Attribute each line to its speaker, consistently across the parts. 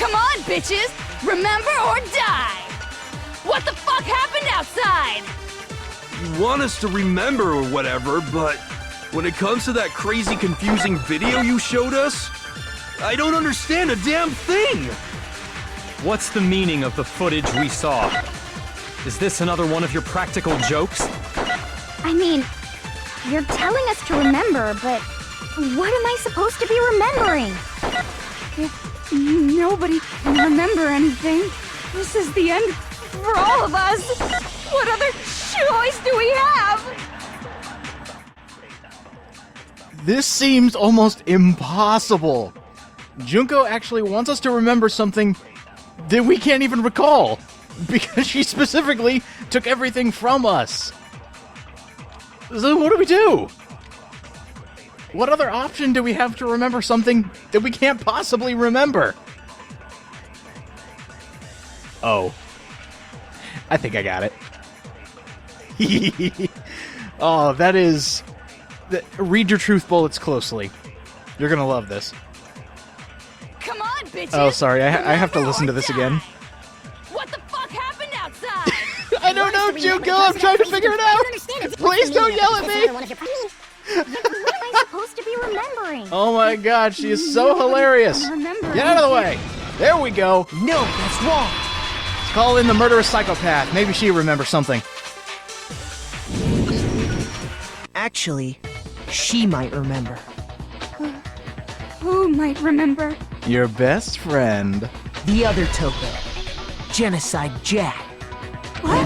Speaker 1: Come on, bitches! Remember or die! What the fuck happened outside?
Speaker 2: You want us to remember or whatever, but when it comes to that crazy, confusing video you showed us, I don't understand a damn thing!
Speaker 3: What's the meaning of the footage we saw? Is this another one of your practical jokes?
Speaker 4: I mean, you're telling us to remember, but what am I supposed to be remembering?
Speaker 1: Nobody can remember anything. This is the end for all of us. What other choice do we have?
Speaker 5: This seems almost impossible. Junko actually wants us to remember something that we can't even recall, because she specifically took everything from us. So what do we do? What other option do we have to remember something that we can't possibly remember? Oh. I think I got it. Oh, that is... Read your truth bullets closely. You're gonna love this.
Speaker 1: Come on, bitches!
Speaker 5: Oh, sorry, I have to listen to this
Speaker 1: die.
Speaker 5: again.
Speaker 1: What the fuck happened outside?
Speaker 5: I don't know, Junko! I'm trying to figure it out! Please don't yell at me!
Speaker 4: What am I supposed to be remembering?
Speaker 5: Oh my god, she is so hilarious! Get out of the way! There we go!
Speaker 6: No, that's wrong.
Speaker 5: Let's call in the murderous psychopath. Maybe she remembers something.
Speaker 6: Actually, she might remember.
Speaker 1: Who might remember?
Speaker 5: Your best friend.
Speaker 6: The other Toko. Genocide Jack.
Speaker 1: What?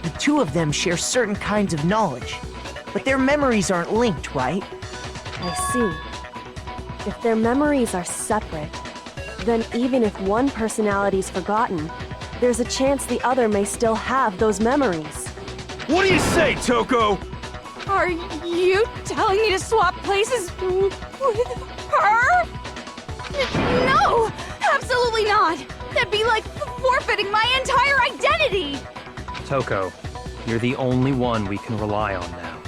Speaker 6: The two of them share certain kinds of knowledge, but their memories aren't linked, right?
Speaker 7: I see. If their memories are separate, then even if one personality's forgotten, there's a chance the other may still have those memories.
Speaker 2: What do you say, Toko?
Speaker 1: Are you telling me to swap places with her? No! Absolutely not! That'd be like forfeiting my entire identity!
Speaker 3: Toko, you're the only one we can rely on now.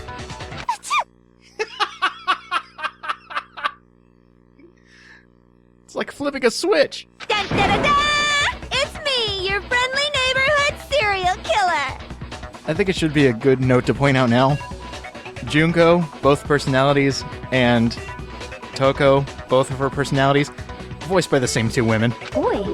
Speaker 5: It's like flipping a switch.
Speaker 4: Dun, dun, dun, dun! It's me, your friendly neighborhood serial killer!
Speaker 5: I think it should be a good note to point out now. Junko, both personalities, and Toko, both of her personalities, voiced by the same two women.
Speaker 4: Boy,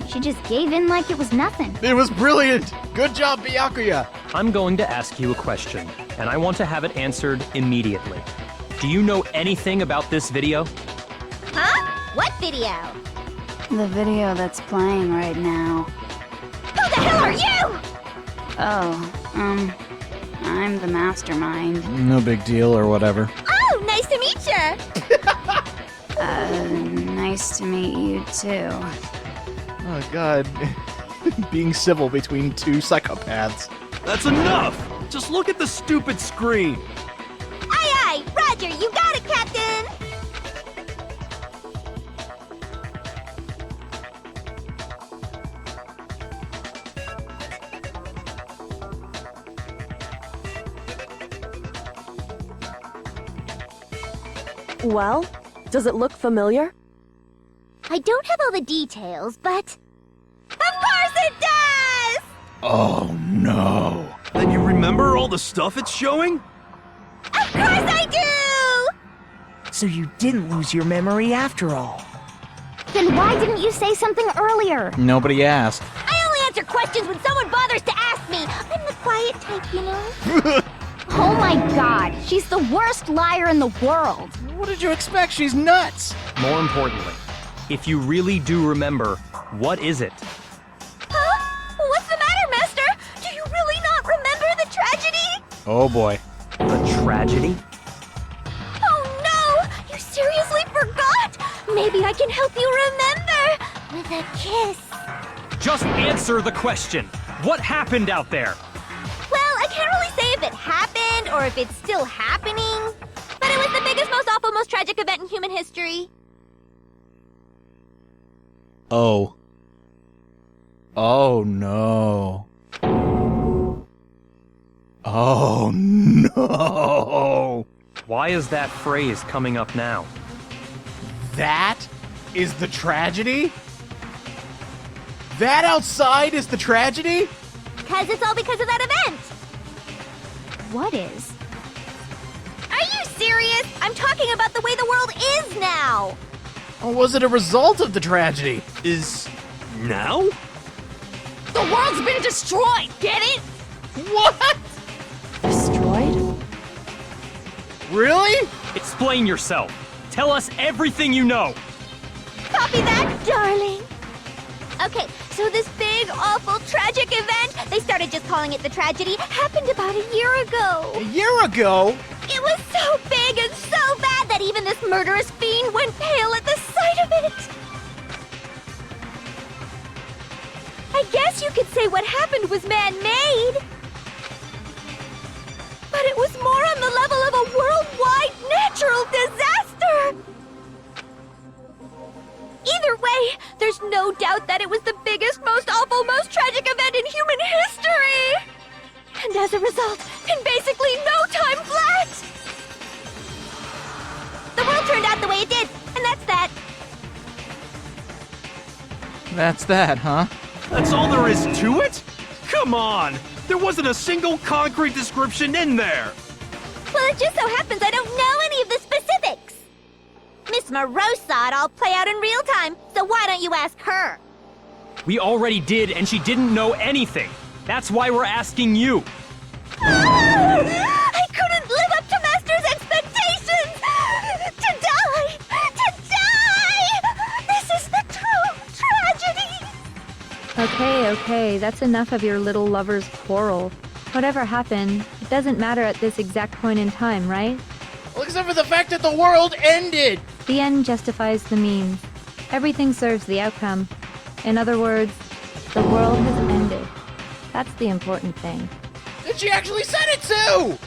Speaker 4: she just gave in like it was nothing.
Speaker 5: It was brilliant! Good job, Byakuya!
Speaker 3: I'm going to ask you a question, and I want to have it answered immediately. Do you know anything about this video?
Speaker 4: Huh? What video?
Speaker 1: The video that's playing right now.
Speaker 4: Who the hell are you?
Speaker 1: Oh, I'm the Mastermind.
Speaker 5: No big deal or whatever.
Speaker 4: Oh, nice to meet ya!
Speaker 1: Nice to meet you too.
Speaker 5: Oh god. Being civil between two psychopaths.
Speaker 2: That's enough! Just look at the stupid screen!
Speaker 4: Aye aye, Roger, you got it, Captain!
Speaker 7: Well, does it look familiar?
Speaker 4: I don't have all the details, but... Of course it does!
Speaker 5: Oh no.
Speaker 2: Then you remember all the stuff it's showing?
Speaker 4: Of course I do!
Speaker 6: So you didn't lose your memory after all.
Speaker 4: Then why didn't you say something earlier?
Speaker 5: Nobody asked.
Speaker 4: I only answer questions when someone bothers to ask me. I'm the quiet type, you know? Oh my god, she's the worst liar in the world.
Speaker 5: What did you expect? She's nuts!
Speaker 3: More importantly, if you really do remember, what is it?
Speaker 4: Huh? What's the matter, Master? Do you really not remember the tragedy?
Speaker 5: Oh boy.
Speaker 3: The tragedy?
Speaker 4: Oh no! You seriously forgot? Maybe I can help you remember with a kiss.
Speaker 3: Just answer the question. What happened out there?
Speaker 4: Well, I can't really say if it happened or if it's still happening, but it was the biggest, most awful, most tragic event in human history.
Speaker 5: Oh. Oh no. Oh no.
Speaker 3: Why is that phrase coming up now?
Speaker 5: That is the tragedy? That outside is the tragedy?
Speaker 4: Because it's all because of that event. What is? Are you serious? I'm talking about the way the world is now.
Speaker 5: Or was it a result of the tragedy?
Speaker 2: Is now?
Speaker 1: The world's been destroyed, get it?
Speaker 5: What?
Speaker 7: Destroyed?
Speaker 5: Really?
Speaker 3: Explain yourself. Tell us everything you know.
Speaker 4: Copy that, darling. Okay, so this big, awful, tragic event, they started just calling it the tragedy, happened about a year ago.
Speaker 5: A year ago?
Speaker 4: It was so big and so bad that even this murderous fiend went pale at the sight of it. I guess you could say what happened was man-made. But it was more on the level of a worldwide natural disaster. Either way, there's no doubt that it was the biggest, most awful, most tragic event in human history. And as a result, in basically no time flat, the world turned out the way it did, and that's that.
Speaker 5: That's that, huh?
Speaker 2: That's all there is to it? Come on! There wasn't a single concrete description in there!
Speaker 4: Well, it just so happens I don't know any of the specifics. Miss Moreau saw it all play out in real time, so why don't you ask her?
Speaker 3: We already did, and she didn't know anything. That's why we're asking you.
Speaker 4: I couldn't live up to Master's expectations! To die! To die! This is the true tragedy!
Speaker 8: Okay, that's enough of your little lover's quarrel. Whatever happened, it doesn't matter at this exact point in time, right?
Speaker 5: Well, except for the fact that the world ended!
Speaker 8: The end justifies the means. Everything serves the outcome. In other words, the world has ended. That's the important thing.
Speaker 5: And she actually said it too!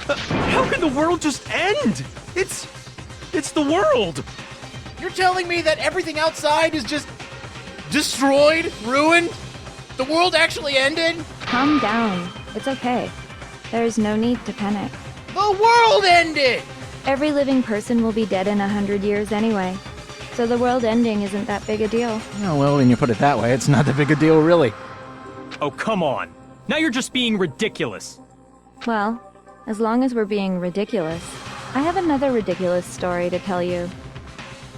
Speaker 2: How can the world just end? It's the world!
Speaker 5: You're telling me that everything outside is just destroyed, ruined? The world actually ended?
Speaker 8: Calm down. It's okay. There's no need to panic.
Speaker 5: The world ended!
Speaker 8: Every living person will be dead in 100 years anyway. So the world ending isn't that big a deal.
Speaker 5: Oh, well, when you put it that way, it's not that big a deal, really.
Speaker 3: Oh, come on. Now you're just being ridiculous.
Speaker 8: Well, as long as we're being ridiculous, I have another ridiculous story to tell you.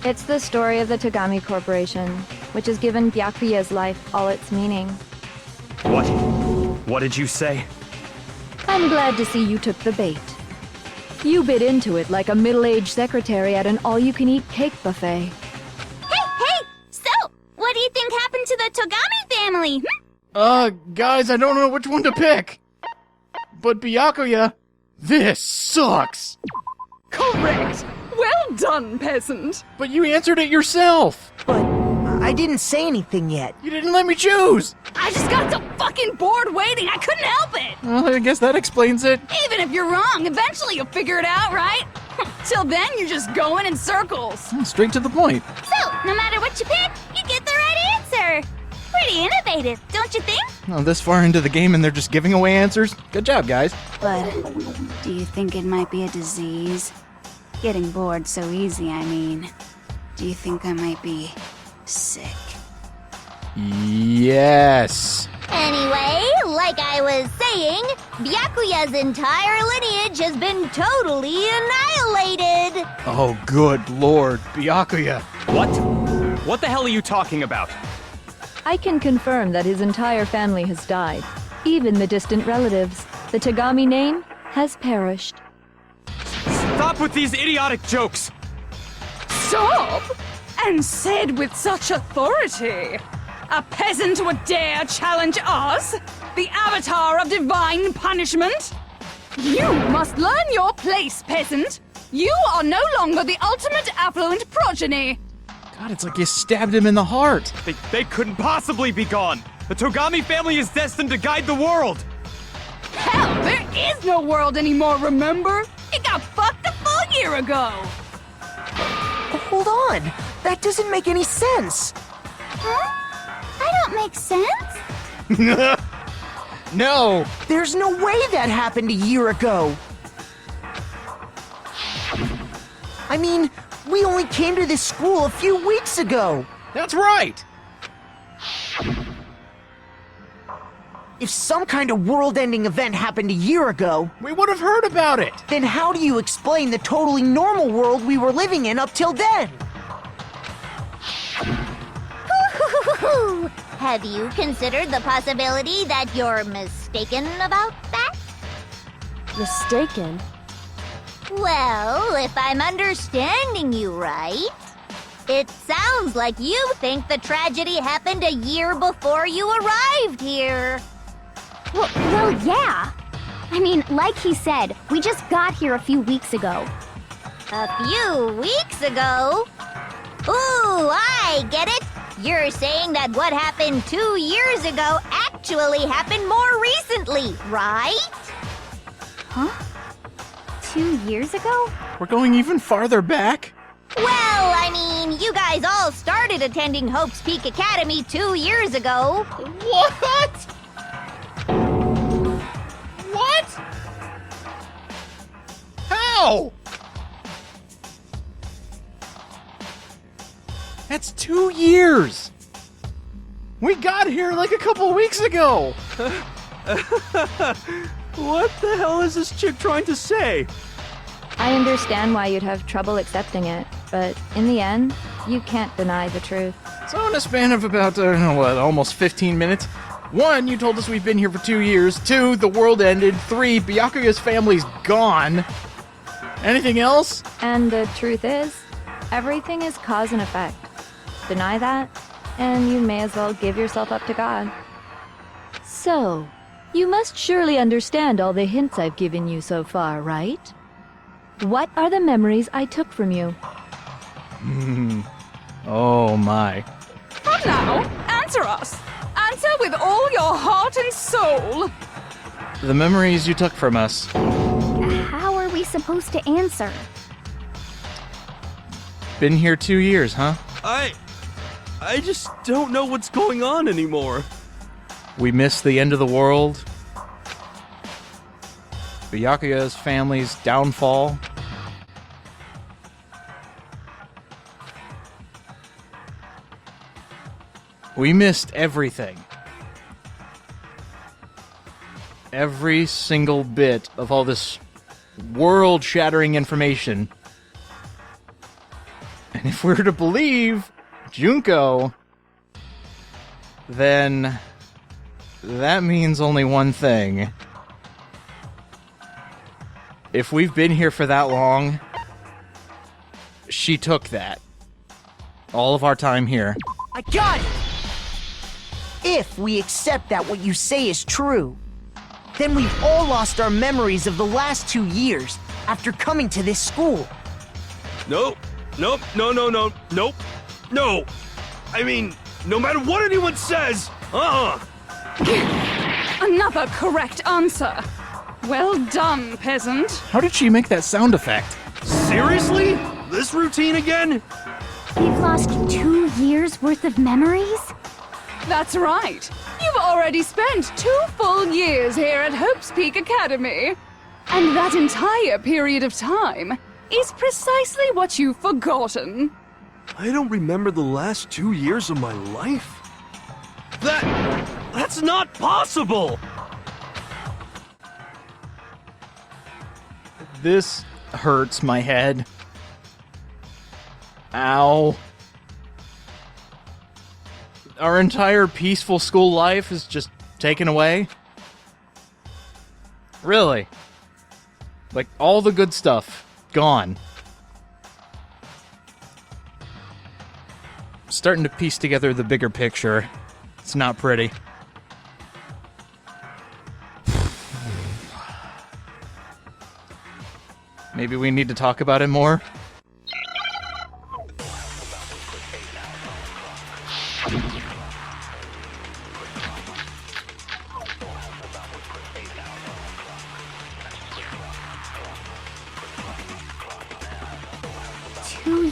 Speaker 8: It's the story of the Togami Corporation, which has given Byakuya's life all its meaning.
Speaker 3: What? What did you say?
Speaker 8: I'm glad to see you took the bait. You bit into it like a middle-aged secretary at an all-you-can-eat cake buffet.
Speaker 4: Hey! So, what do you think happened to the Togami family?
Speaker 5: Guys, I don't know which one to pick. But Byakuya, this sucks.
Speaker 1: Correct! Well done, peasant!
Speaker 5: But you answered it yourself.
Speaker 6: But I didn't say anything yet.
Speaker 5: You didn't let me choose.
Speaker 1: I just got so fucking bored waiting, I couldn't help it!
Speaker 5: Well, I guess that explains it.
Speaker 1: Even if you're wrong, eventually you'll figure it out, right? Till then, you're just going in circles.
Speaker 5: Straight to the point.
Speaker 4: So, no matter what you pick, you get the right answer. Pretty innovative, don't you think?
Speaker 5: Oh, this far into the game and they're just giving away answers? Good job, guys.
Speaker 1: But do you think it might be a disease? Getting bored so easy, I mean. Do you think I might be sick?
Speaker 5: Yes.
Speaker 4: Anyway, like I was saying, Byakuya's entire lineage has been totally annihilated.
Speaker 5: Oh, good lord, Byakuya.
Speaker 3: What? What the hell are you talking about?
Speaker 8: I can confirm that his entire family has died. Even the distant relatives. The Togami name has perished.
Speaker 3: Stop with these idiotic jokes!
Speaker 1: Stop! And said with such authority! A peasant would dare challenge us? The avatar of divine punishment? You must learn your place, peasant! You are no longer the ultimate affluent progeny!
Speaker 5: God, it's like you stabbed him in the heart.
Speaker 3: They couldn't possibly be gone! The Togami family is destined to guide the world!
Speaker 1: Hell, there is no world anymore, remember? It got fucked a full year ago!
Speaker 6: Hold on. That doesn't make any sense.
Speaker 4: Huh? I don't make sense.
Speaker 5: No.
Speaker 6: There's no way that happened a year ago. I mean, we only came to this school a few weeks ago.
Speaker 5: That's right.
Speaker 6: If some kind of world-ending event happened a year ago,
Speaker 5: We would have heard about it!
Speaker 6: then how do you explain the totally normal world we were living in up till then?
Speaker 4: Have you considered the possibility that you're mistaken about that?
Speaker 7: Mistaken?
Speaker 4: Well, if I'm understanding you right, it sounds like you think the tragedy happened a year before you arrived here.
Speaker 9: Well, yeah. I mean, like he said, we just got here a few weeks ago.
Speaker 4: A few weeks ago? Ooh, I get it. You're saying that what happened 2 years ago actually happened more recently, right?
Speaker 9: Huh? 2 years ago?
Speaker 5: We're going even farther back?
Speaker 4: Well, I mean, you guys all started attending Hope's Peak Academy 2 years ago.
Speaker 5: What? What? How? That's 2 years! We got here like a couple weeks ago!
Speaker 2: What the hell is this chick trying to say?
Speaker 8: I understand why you'd have trouble accepting it, but in the end, you can't deny the truth.
Speaker 5: So in a span of about, almost 15 minutes, 1, you told us we've been here for 2 years. 2, the world ended. 3, Byakuya's family's gone. Anything else?
Speaker 8: And the truth is, everything is cause and effect. Deny that, and you may as well give yourself up to God. So, you must surely understand all the hints I've given you so far, right? What are the memories I took from you?
Speaker 5: Oh my.
Speaker 1: Come now, answer us. Answer with all your heart and soul.
Speaker 5: The memories you took from us.
Speaker 9: How are we supposed to answer?
Speaker 5: Been here 2 years, huh?
Speaker 2: I just don't know what's going on anymore.
Speaker 5: We missed the end of the world. Byakuya's family's downfall. We missed everything. Every single bit of all this world-shattering information. And if we're to believe Junko, then that means only one thing. If we've been here for that long, she took that. All of our time here.
Speaker 6: I got it! If we accept that what you say is true, then we've all lost our memories of the last 2 years after coming to this school.
Speaker 2: Nope. No. I mean, no matter what anyone says,
Speaker 1: Another correct answer. Well done, peasant.
Speaker 5: How did she make that sound effect?
Speaker 2: Seriously? This routine again?
Speaker 9: We've lost 2 years worth of memories?
Speaker 1: That's right. You've already spent 2 full years here at Hope's Peak Academy. And that entire period of time is precisely what you've forgotten.
Speaker 2: I don't remember the last 2 years of my life. That's not possible!
Speaker 5: This hurts my head. Ow. Our entire peaceful school life is just taken away? Really? Like, all the good stuff, gone. Starting to piece together the bigger picture. It's not pretty. Maybe we need to talk about it more?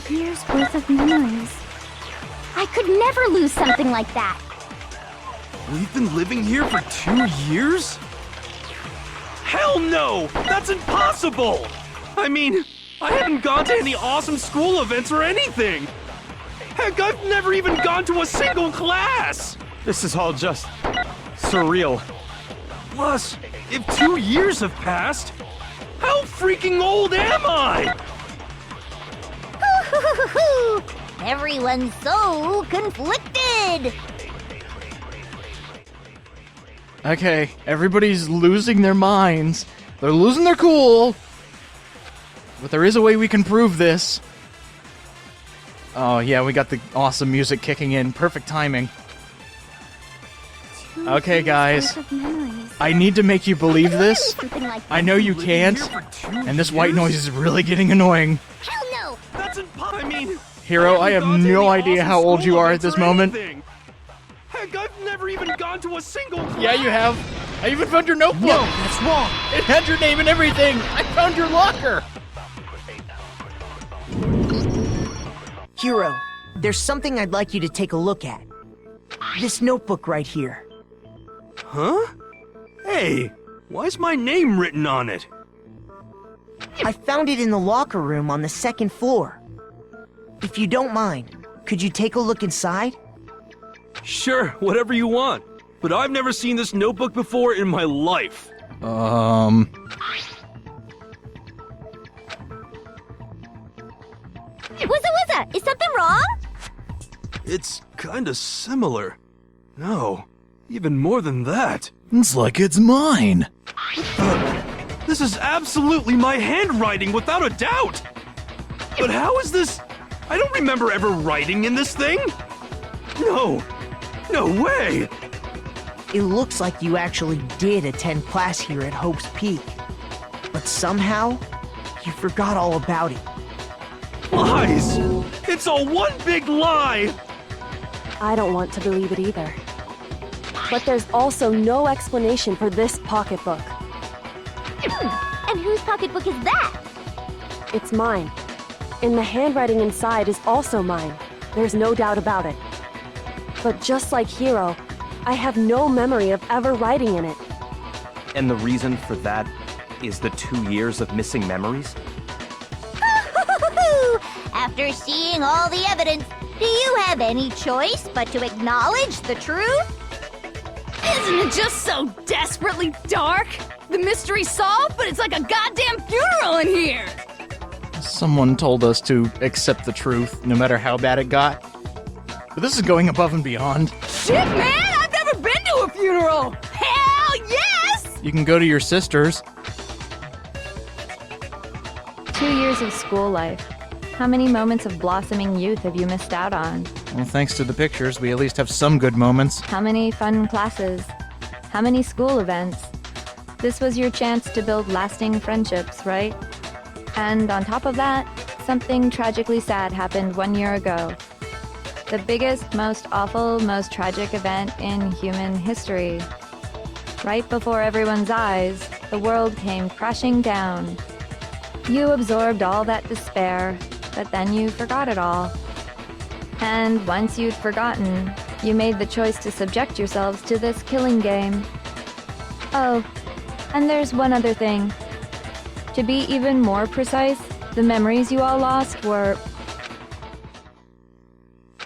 Speaker 9: Years worth of memories. I could never lose something like that.
Speaker 2: We've been living here for 2 years? Hell no! That's impossible! I mean, I haven't gone to any awesome school events or anything! Heck, I've never even gone to a single class!
Speaker 10: This is all just surreal.
Speaker 2: Plus, if 2 years have passed, how freaking old am I?
Speaker 4: Everyone's so conflicted.
Speaker 5: Okay, everybody's losing their minds. They're losing their cool. But there is a way we can prove this. Oh yeah, we got the awesome music kicking in. Perfect timing. Okay, guys. I need to make you believe this. I know you can't. And this white noise is really getting annoying.
Speaker 4: Hell no!
Speaker 2: That's impossible. I mean,
Speaker 5: Hero, I have no idea how old you are at this moment.
Speaker 2: Heck, I've never even gone to a single class.
Speaker 5: Yeah, you have. I even found your notebook.
Speaker 6: No, that's wrong.
Speaker 5: It had your name and everything. I found your locker.
Speaker 6: Hero, there's something I'd like you to take a look at. This notebook right here.
Speaker 2: Huh? Hey, why's my name written on it?
Speaker 6: I found it in the locker room on the second floor. If you don't mind, could you take a look inside?
Speaker 2: Sure, whatever you want. But I've never seen this notebook before in my life.
Speaker 4: What's that? Is something wrong?
Speaker 2: It's kinda similar. No, even more than that.
Speaker 5: It's like it's mine.
Speaker 2: This is absolutely my handwriting, without a doubt! But how is this? I don't remember ever writing in this thing! No! No way!
Speaker 6: It looks like you actually did attend class here at Hope's Peak. But somehow, you forgot all about it.
Speaker 2: Lies! It's all one big lie!
Speaker 7: I don't want to believe it either. But there's also no explanation for this pocketbook.
Speaker 4: And whose pocketbook is that?
Speaker 7: It's mine. And the handwriting inside is also mine. There's no doubt about it. But just like Hero, I have no memory of ever writing in it.
Speaker 3: And the reason for that is the 2 years of missing memories?
Speaker 4: After seeing all the evidence, do you have any choice but to acknowledge the truth?
Speaker 1: Isn't it just so desperately dark? The mystery's solved, but it's like a goddamn funeral in here!
Speaker 5: Someone told us to accept the truth, no matter how bad it got. But this is going above and beyond.
Speaker 1: Shit, man! I've never been to a funeral! Hell yes!
Speaker 5: You can go to your sister's.
Speaker 8: 2 years of school life. How many moments of blossoming youth have you missed out on?
Speaker 5: Well, thanks to the pictures, we at least have some good moments.
Speaker 8: How many fun classes? How many school events? This was your chance to build lasting friendships, right? And on top of that, something tragically sad happened 1 year ago. The biggest, most awful, most tragic event in human history. Right before everyone's eyes, the world came crashing down. You absorbed all that despair, but then you forgot it all. And once you'd forgotten, you made the choice to subject yourselves to this killing game. Oh, and there's one other thing. To be even more precise, the memories you all lost were...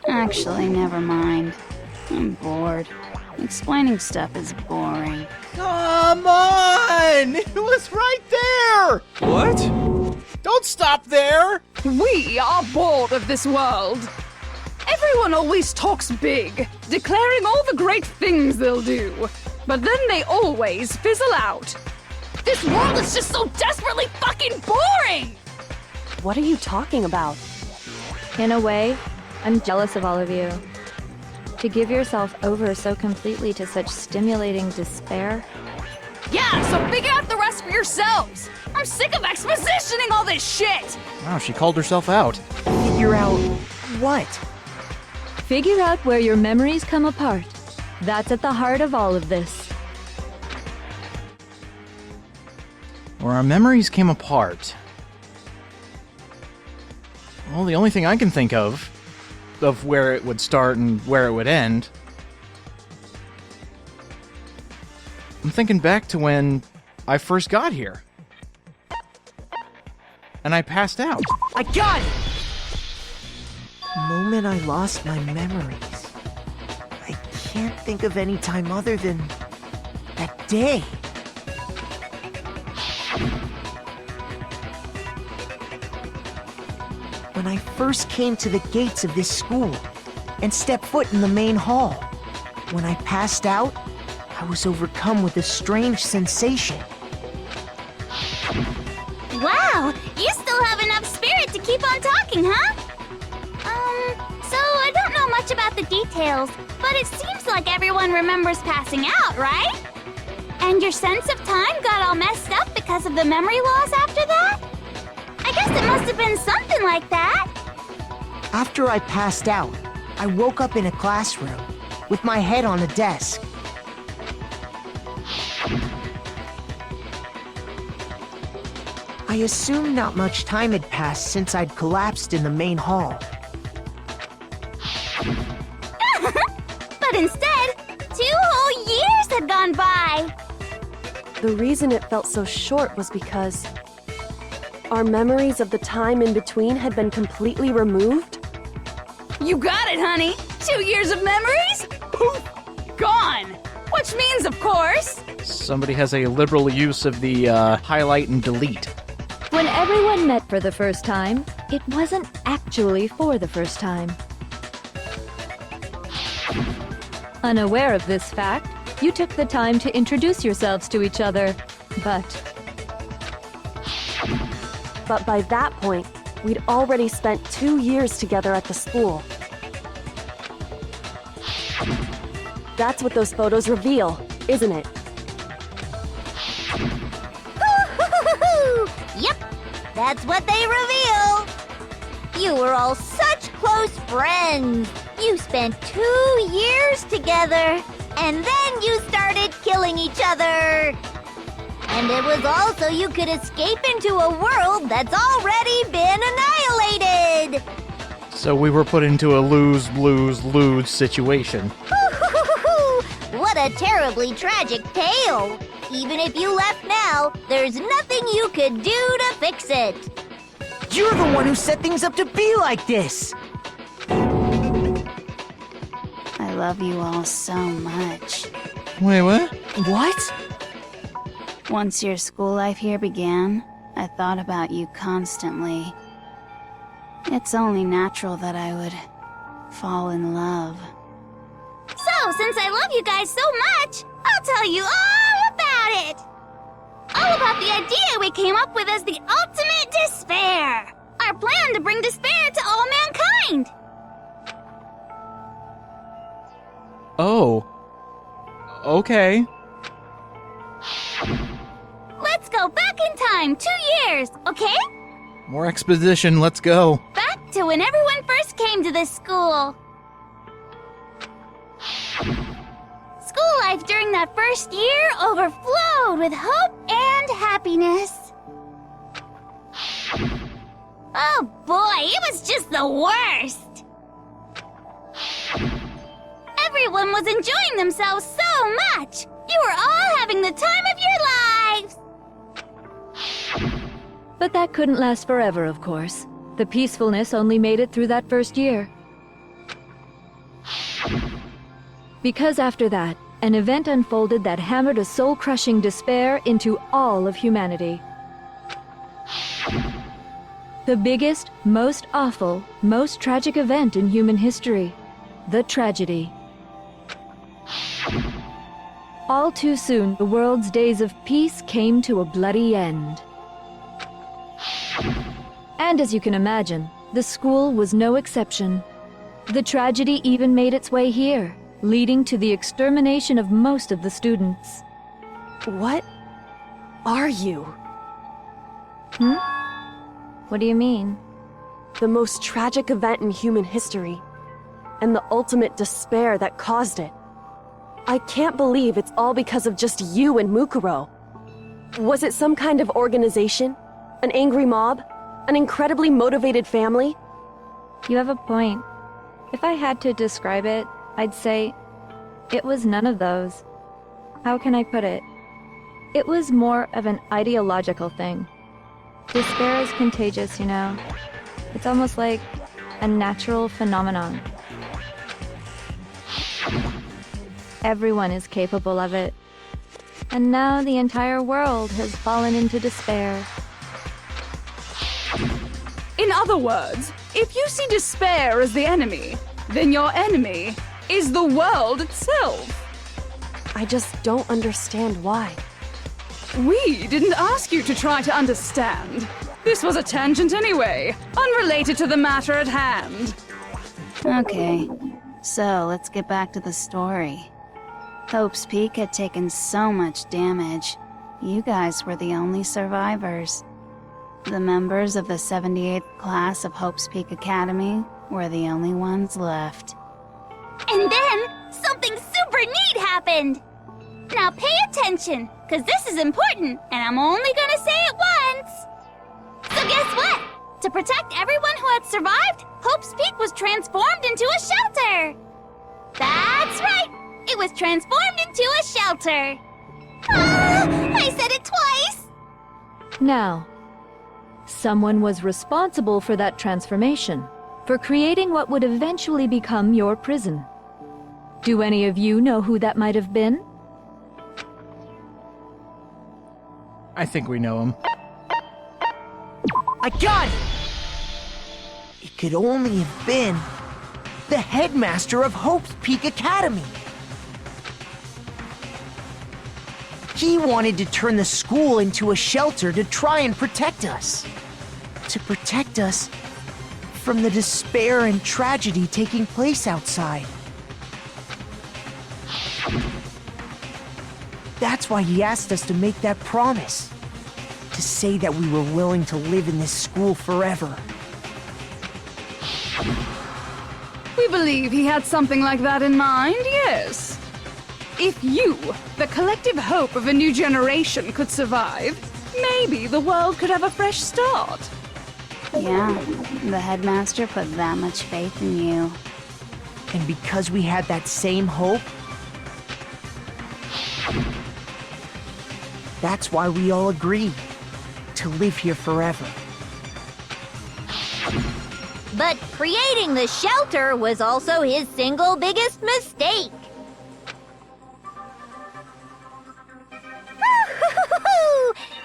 Speaker 10: Actually, never mind. I'm bored. Explaining stuff is boring.
Speaker 5: Come on! It was right there!
Speaker 2: What?
Speaker 5: Don't stop there!
Speaker 1: We are bored of this world. Everyone always talks big, declaring all the great things they'll do. But then they always fizzle out. This world is just so desperately fucking boring!
Speaker 7: What are you talking about?
Speaker 8: In a way, I'm jealous of all of you. To give yourself over so completely to such stimulating despair.
Speaker 1: Yeah, so figure out the rest for yourselves! I'm sick of expositioning all this shit!
Speaker 5: Wow, she called herself out.
Speaker 6: Figure out what?
Speaker 8: Figure out where your memories come apart. That's at the heart of all of this.
Speaker 5: Where our memories came apart. Well, the only thing I can think of where it would start and where it would end. I'm thinking back to when I first got here. And I passed out.
Speaker 6: I got it! Moment I lost my memories. I can't think of any time other than That day. When I first came to the gates of this school and stepped foot in the main hall, when I passed out, I was overcome with a strange sensation.
Speaker 9: Wow, you still have enough spirit to keep on talking, huh? So I don't know much about the details, but it seems like everyone remembers passing out, right? And your sense of time got all messed up because of the memory loss after that? I guess it must have been something like that.
Speaker 6: After I passed out, I woke up in a classroom with my head on a desk. I assumed not much time had passed since I'd collapsed in the main hall.
Speaker 9: But instead, 2 whole years had gone by.
Speaker 7: The reason it felt so short was because our memories of the time in between had been completely removed.
Speaker 1: You got it, honey. 2 years of memories? Poof! Gone! Which means, of course...
Speaker 5: Somebody has a liberal use of the highlight and delete.
Speaker 8: When everyone met for the first time, it wasn't actually for the first time. Unaware of this fact, you took the time to introduce yourselves to each other, But
Speaker 7: by that point, we'd already spent 2 years together at the school. That's what those photos reveal, isn't it?
Speaker 4: Yep, that's what they reveal. You were all such close friends. You spent 2 years together, and then you started killing each other. And it was all so you could escape into a world that's already been annihilated.
Speaker 5: So we were put into a lose-lose-lose situation.
Speaker 4: What a terribly tragic tale. Even if you left now, there's nothing you could do to fix it.
Speaker 6: You're the one who set things up to be like this!
Speaker 10: I love you all so much.
Speaker 5: Wait, what?
Speaker 6: What?
Speaker 10: Once your school life here began, I thought about you constantly. It's only natural that I would fall in love.
Speaker 9: So, since I love you guys so much, I'll tell you all about it. All about the idea we came up with as the ultimate despair. Our plan to bring despair to all mankind.
Speaker 5: Oh. Okay.
Speaker 9: Let's go back in time 2 years, okay?
Speaker 5: More exposition, let's go.
Speaker 9: Back to when everyone first came to this school. School life during that first year overflowed with hope and happiness. Oh boy, it was just the worst. Everyone was enjoying themselves so much. You were all having the time of your lives.
Speaker 8: But that couldn't last forever, of course. The peacefulness only made it through that first year. Because after that, an event unfolded that hammered a soul-crushing despair into all of humanity. The biggest, most awful, most tragic event in human history. The tragedy. All too soon, the world's days of peace came to a bloody end. And as you can imagine, the school was no exception. The tragedy even made its way here, leading to the extermination of most of the students.
Speaker 7: What are you?
Speaker 8: What do you mean?
Speaker 7: The most tragic event in human history, and the ultimate despair that caused it. I can't believe it's all because of just you and Mukuro. Was it some kind of organization? An angry mob? An incredibly motivated family?
Speaker 8: You have a point. If I had to describe it, I'd say it was none of those. How can I put it? It was more of an ideological thing. Despair is contagious, you know. It's almost like a natural phenomenon. Everyone is capable of it. And now the entire world has fallen into despair.
Speaker 1: In other words, if you see despair as the enemy, then your enemy is the world itself.
Speaker 7: I just don't understand why.
Speaker 1: We didn't ask you to try to understand. This was a tangent anyway, unrelated to the matter at hand.
Speaker 10: Okay, so let's get back to the story. Hope's Peak had taken so much damage. You guys were the only survivors. The members of the 78th class of Hope's Peak Academy were the only ones left.
Speaker 9: And then, something super neat happened! Now pay attention, because this is important, and I'm only gonna say it once! So guess what? To protect everyone who had survived, Hope's Peak was transformed into a shelter! That's right! It was transformed into a shelter! Ah, I said it twice!
Speaker 8: Now, someone was responsible for that transformation, for creating what would eventually become your prison. Do any of you know who that might have been?
Speaker 5: I think we know him.
Speaker 6: I got it! It could only have been the headmaster of Hope's Peak Academy. He wanted to turn the school into a shelter to try and protect us. To protect us from the despair and tragedy taking place outside. That's why he asked us to make that promise. To say that we were willing to live in this school forever.
Speaker 1: We believe he had something like that in mind, yes. If you, the collective hope of a new generation, could survive, maybe the world could have a fresh start.
Speaker 10: Yeah, the headmaster put that much faith in you.
Speaker 6: And because we had that same hope, that's why we all agreed to live here forever.
Speaker 4: But creating the shelter was also his single biggest mistake.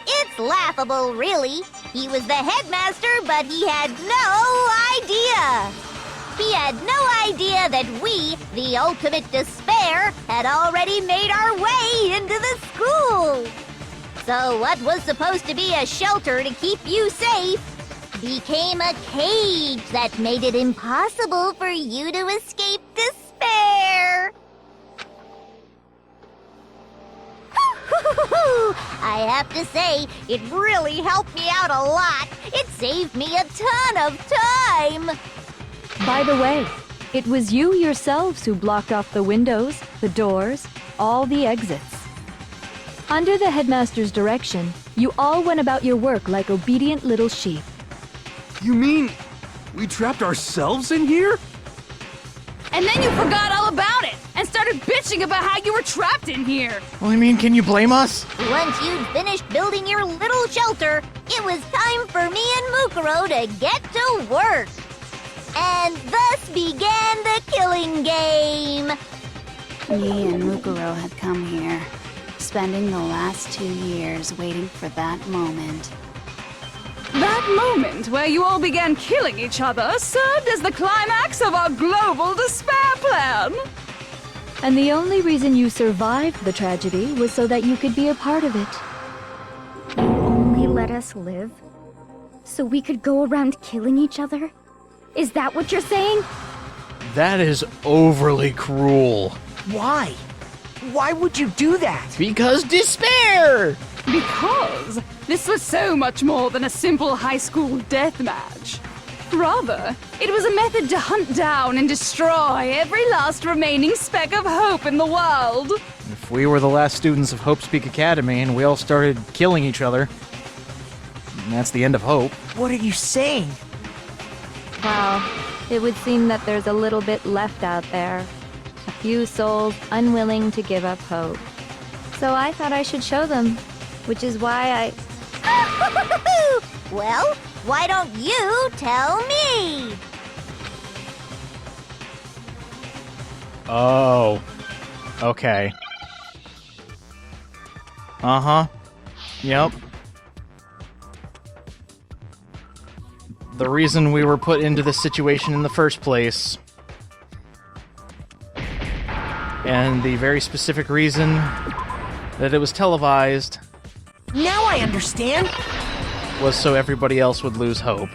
Speaker 4: It's laughable, really. He was the headmaster, but he had no idea. He had no idea that we, the ultimate despair, had already made our way into the school. So what was supposed to be a shelter to keep you safe became a cage that made it impossible for you to escape despair. I have to say, it really helped me out a lot. It saved me a ton of time.
Speaker 8: By the way, it was you yourselves who blocked off the windows, the doors, all the exits. Under the headmaster's direction, you all went about your work like obedient little sheep.
Speaker 2: You mean we trapped ourselves in here?
Speaker 1: And then you forgot all about it and started bitching about how you were trapped in here.
Speaker 5: Well, I mean, can you blame us?
Speaker 4: Once you'd finished building your little shelter, it was time for me and Mukuro to get to work. And thus began the killing game.
Speaker 10: Me and Mukuro had come here, spending the last 2 years waiting for that moment.
Speaker 1: That moment where you all began killing each other served as the climax of our global despair plan.
Speaker 8: And the only reason you survived the tragedy was so that you could be a part of it.
Speaker 9: You only let us live? So we could go around killing each other? Is that what you're saying?
Speaker 5: That is overly cruel.
Speaker 6: Why? Why would you do that?
Speaker 5: Because despair!
Speaker 1: Because this was so much more than a simple high school death match. Rather, it was a method to hunt down and destroy every last remaining speck of hope in the world.
Speaker 5: If we were the last students of Hope's Peak Academy and we all started killing each other, that's the end of hope.
Speaker 6: What are you saying?
Speaker 8: Well, it would seem that there's a little bit left out there. A few souls unwilling to give up hope. So I thought I should show them, which is why
Speaker 4: Well, why don't you tell me?
Speaker 5: Oh. Okay. Uh-huh. Yep. The reason we were put into this situation in the first place. And the very specific reason that it was televised
Speaker 6: Now I understand.
Speaker 5: was so everybody else would lose hope.